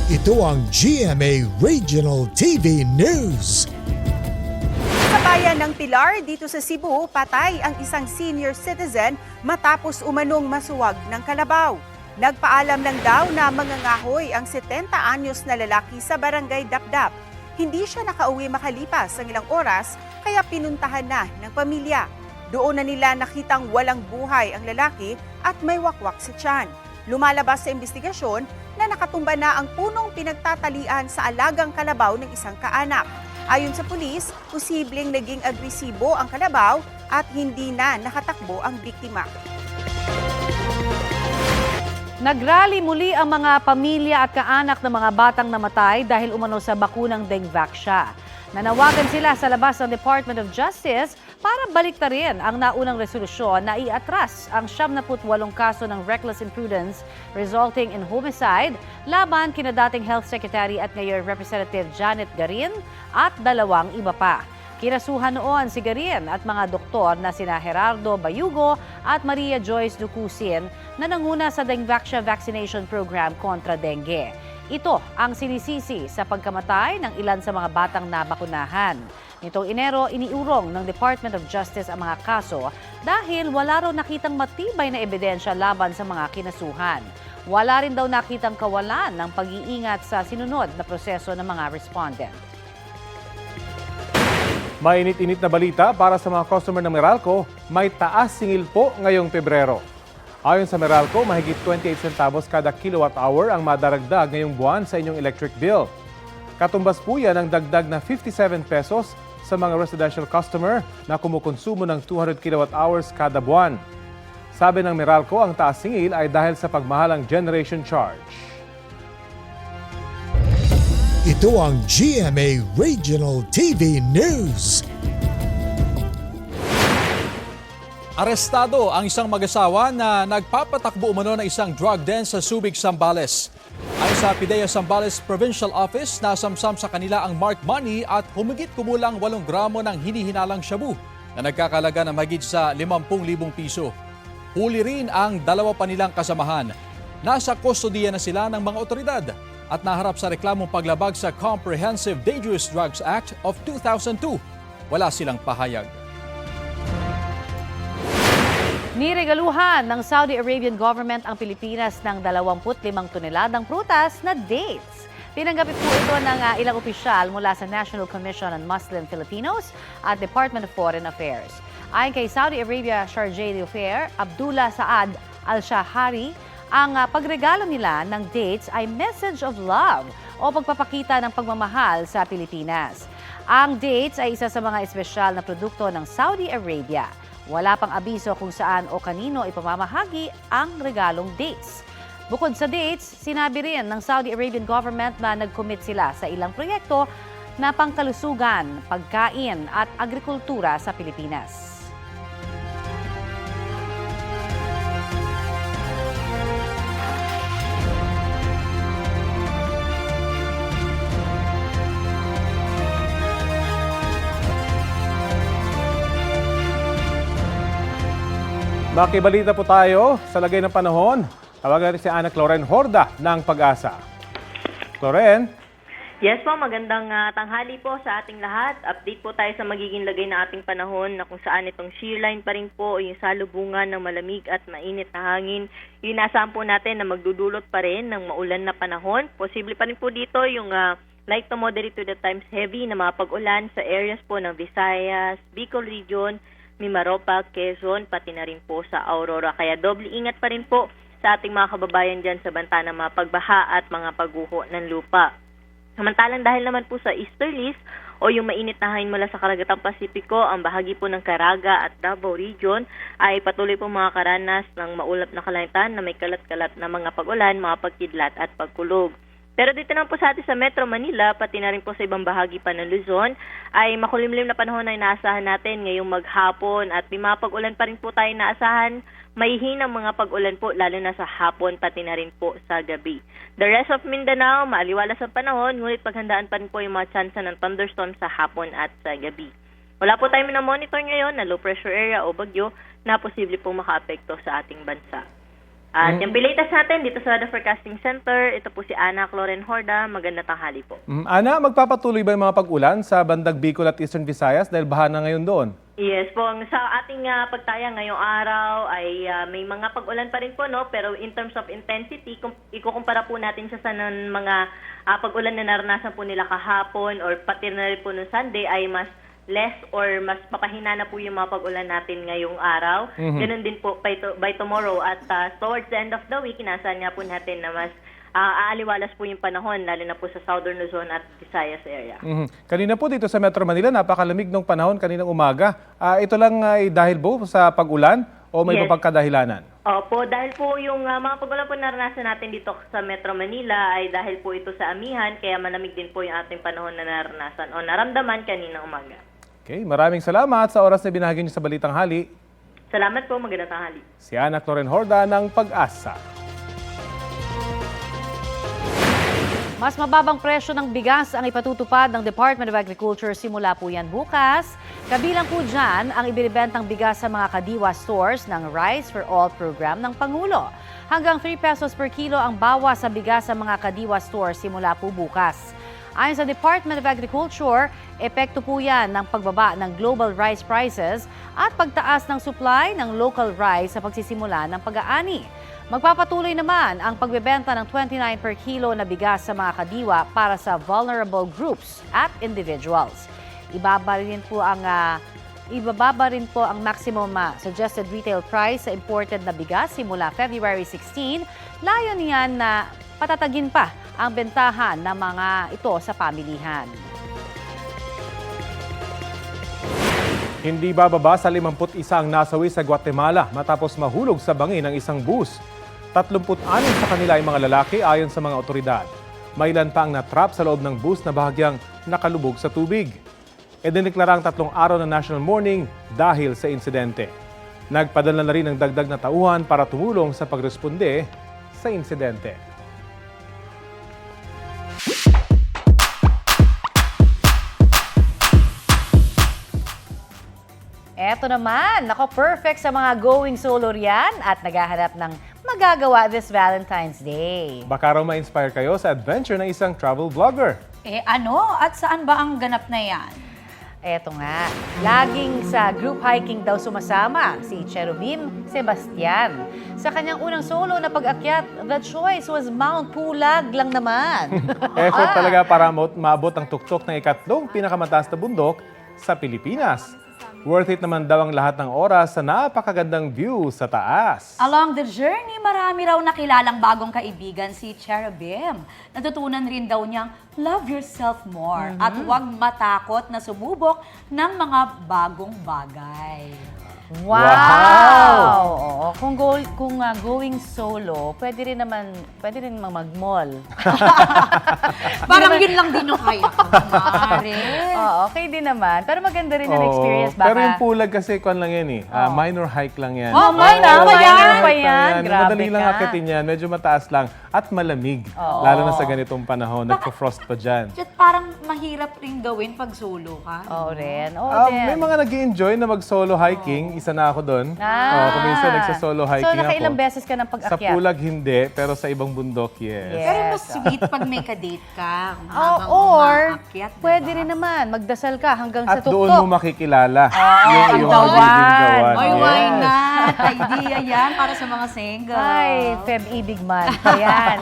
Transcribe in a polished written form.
Ito ang GMA Regional TV News. Sa bayan ng Pilar dito sa Cebu, patay ang isang senior citizen matapos umanong masuwag ng kalabaw. Nagpaalam lang daw na mangangahoy ang 70 anyos na lalaki sa barangay Dapdap. Hindi siya nakauwi makalipas ang ilang oras kaya pinuntahan na ng pamilya. Doon na nila nakitang walang buhay ang lalaki at may wakwak sa tiyan. Lumalabas sa investigasyon na nakatumba na ang punong pinagtatalian sa alagang kalabaw ng isang kaanak. Ayon sa pulis, posibleng naging agresibo ang kalabaw at hindi na nakatakbo ang biktima. Nagrally muli ang mga pamilya at kaanak ng mga batang namatay dahil umano sa bakunang Dengvaxia. Nanawagan sila sa labas ng Department of Justice para baliktarin ang naunang resolusyon na iatras ang 78 kaso ng reckless imprudence resulting in homicide laban kina dating Health Secretary at ngayon Representative Janet Garin at 2 iba pa. Kinasuhan noon si Garin at mga doktor na sina Gerardo Bayugo at Maria Joyce Ducusin na nanguna sa Dengvaxia vaccination program kontra dengue. Ito ang sinisisi sa pagkamatay ng ilan sa mga batang nabakunahan. Nitong Enero, iniurong ng Department of Justice ang mga kaso dahil wala raw nakitang matibay na ebidensya laban sa mga kinasuhan. Wala rin daw nakitang kawalan ng pag-iingat sa sinunod na proseso ng mga respondent. Mainit-init na balita para sa mga customer ng Meralco, may taas singil po ngayong Pebrero. Ayon sa Meralco, mahigit 28 centavos kada kilowatt-hour ang madaragdag ngayong buwan sa inyong electric bill. Katumbas po yan ang dagdag na 57 pesos sa mga residential customer na kumukonsumo ng 200 kilowatt-hours kada buwan. Sabi ng Meralco, ang taas singil ay dahil sa pagmahalang generation charge. Ito ang GMA Regional TV News. Arestado ang isang mag-asawa na nagpapatakbo umano ng isang drug den sa Subic, Zambales. Ayon sa PIDEA Zambales Provincial Office, nasamsam sa kanila ang marked money at humigit kumulang 8 gramo ng hinihinalang shabu na nagkakalaga ng mahigit sa 50,000 piso. Huli rin ang 2 pa nilang kasamahan. Nasa kustodiya na sila ng mga otoridad at naharap sa reklamong paglabag sa Comprehensive Dangerous Drugs Act of 2002. Wala silang pahayag. Niregaluhan ng Saudi Arabian government ang Pilipinas ng 25 toneladang prutas na dates. Pinanggapit po ito ng ilang opisyal mula sa National Commission on Muslim Filipinos at Department of Foreign Affairs. Ayon kay Saudi Arabia Chargé d'Affaires Abdullah Saad Al-Shahari, ang pagregalo nila ng dates ay message of love o pagpapakita ng pagmamahal sa Pilipinas. Ang dates ay isa sa mga espesyal na produkto ng Saudi Arabia. Wala pang abiso kung saan o kanino ipamamahagi ang regalong dates. Bukod sa dates, sinabi rin ng Saudi Arabian government na nag-commit sila sa ilang proyekto na pangkalusugan, pagkain at agrikultura sa Pilipinas. Makibalita po tayo sa lagay ng panahon. Tawagan rin si Ana Cloren Horda ng Pag-asa. Cloren? Yes po, magandang tanghali po sa ating lahat. Update po tayo sa magiging lagay ng ating panahon na kung saan itong shear line pa rin po yung salubungan ng malamig at mainit na hangin. Inaasahan po natin na magdudulot pa rin ng maulan na panahon. Posible pa rin po dito yung light to moderate to the times heavy na mga pag-ulan sa areas po ng Visayas, Bicol Region, Mimaropa, Quezon, pati na rin po sa Aurora. Kaya doble ingat pa rin po sa ating mga kababayan dyan sa banta ng mga pagbaha at mga pagguho ng lupa. Samantalang dahil naman po sa easterlies o yung mainit na hangin mula sa Karagatang Pasipiko, ang bahagi po ng Caraga at Davao Region ay patuloy po mga karanas ng maulap na kalangitan na may kalat-kalat na mga pag-ulan, mga pagkidlat at pagkulog. Pero dito naman po sa atin sa Metro Manila, pati na rin po sa ibang bahagi pa ng Luzon, ay makulimlim na panahon na inaasahan natin ngayong maghapon at may mga pag-ulan pa rin po tayo naasahan. May hinang mga pag-ulan po lalo na sa hapon pati na rin po sa gabi. The rest of Mindanao, maaliwalas ang panahon, ngunit paghandaan pa rin po yung mga tsansa ng thunderstorm sa hapon at sa gabi. Wala po tayong minamonitor ngayon na low pressure area o bagyo na posible pong makaapekto sa ating bansa. At yung latest natin dito sa Weather Forecasting Center, ito po si Ana Cloren Horda. Maganda tanghali po. Ana, magpapatuloy ba yung mga pag-ulan sa bandang Bicol at Eastern Visayas dahil baha na ngayon doon? Yes po, sa ating pagtaya ngayong araw ay may mga pag-ulan pa rin po, no? Pero in terms of intensity, kung ikukumpara po natin siya sa mga pag-ulan na naranasan po nila kahapon or pati na rin po noong Sunday ay mas less or mas papahina na po yung mga pag-ulan natin ngayong araw. Ganun din po by tomorrow at towards the end of the week, inasahan nga po natin na mas aaliwalas po yung panahon, lalo na po sa Southern Luzon at Visayas area. Kanina po dito sa Metro Manila, napakalamig ng panahon kaninang umaga. Ito lang ay dahil po sa pag-ulan o may Yes. mapagkadahilanan? Opo, dahil po yung mga pag-ulan po naranasan natin dito sa Metro Manila ay dahil po ito sa amihan, kaya malamig din po yung ating panahon na naranasan o naramdaman kaninang umaga. Okay, maraming salamat sa oras na binahagi niyo sa Balitang Hali. Salamat po, magandang tanghali. Si Ana Cloren Horda ng Pag-asa. Mas mababang presyo ng bigas ang ipatutupad ng Department of Agriculture simula po yan bukas. Kabilang po dyan ang ibinibentang bigas sa mga kadiwa stores ng Rice for All program ng Pangulo. Hanggang 3 pesos per kilo ang bawas sa bigas sa mga kadiwa stores simula po bukas. Ayon sa Department of Agriculture, epekto po yan ng pagbaba ng global rice prices at pagtaas ng supply ng local rice sa pagsisimula ng pag-aani. Magpapatuloy naman ang pagbebenta ng 29 per kilo na bigas sa mga kadiwa para sa vulnerable groups at individuals. Ibababa rin po ang maximum suggested retail price sa imported na bigas simula February 16. Layon niyan na patatagin pa ang bentahan ng mga ito sa pamilihan. Hindi bababa sa 51 ang nasawi sa Guatemala matapos mahulog sa bangin ng isang bus. 36 sa kanila ay mga lalaki ayon sa mga otoridad. May ilan pa ang natrap sa loob ng bus na bahagyang nakalubog sa tubig. Idineklara ang 3 araw na national mourning dahil sa insidente. Nagpadala na rin ng dagdag na tauhan para tumulong sa pagresponde sa insidente. Eto naman, nako perfect sa mga going solo riyan at naghahanap ng magagawa this Valentine's Day. Baka raw ma-inspire kayo sa adventure ng isang travel vlogger. Ano? At saan ba ang ganap na yan? Eto nga, laging sa group hiking daw sumasama si Cherubim Sebastian. Sa kanyang unang solo na pag-akyat, the choice was Mount Pulag lang naman. Effort talaga para maabot ang tuktok ng ikatlong pinakamataas na bundok sa Pilipinas. Worth it naman daw ang lahat ng oras sa napakagandang view sa taas. Along the journey, marami raw nakilalang bagong kaibigan si Cherubim. Natutunan rin daw niyang love yourself more at huwag matakot na sumubok ng mga bagong bagay. Wow! Oo, kung going solo, pwede rin mag-mall. Parang yun lang din yung kaya ko, Mare. Oo, okay din naman. Pero maganda rin ang experience. Baka... Pero yung Pulag kasi kwan lang yan minor hike lang yan. minor pa yan. Hike lang yan. Grabe Madali lang ka. akitin yan. Medyo mataas lang. At malamig. Lalo na sa ganitong panahon. Nagpo-frost pa dyan. At parang mahirap rin gawin pag solo ka. Oo rin. May mga nag-i-enjoy na mag-solo hiking. Isa na ako doon. Kung minsan nagsa-solo hiking So, ako. nakailang beses ka ng Sa pag-akyat? Pulag hindi, pero sa ibang bundok, yes. Pero mas sweet pag may kadate ka. Or, umaakyat, diba? pwede rin naman, magdasal ka hanggang sa At doon tuktok. mo makikilala ang yung gawan. magiging gawan. Oy, Yes. why not? Idea yan para sa mga single. Ay, Feb Ibig man. Ayan.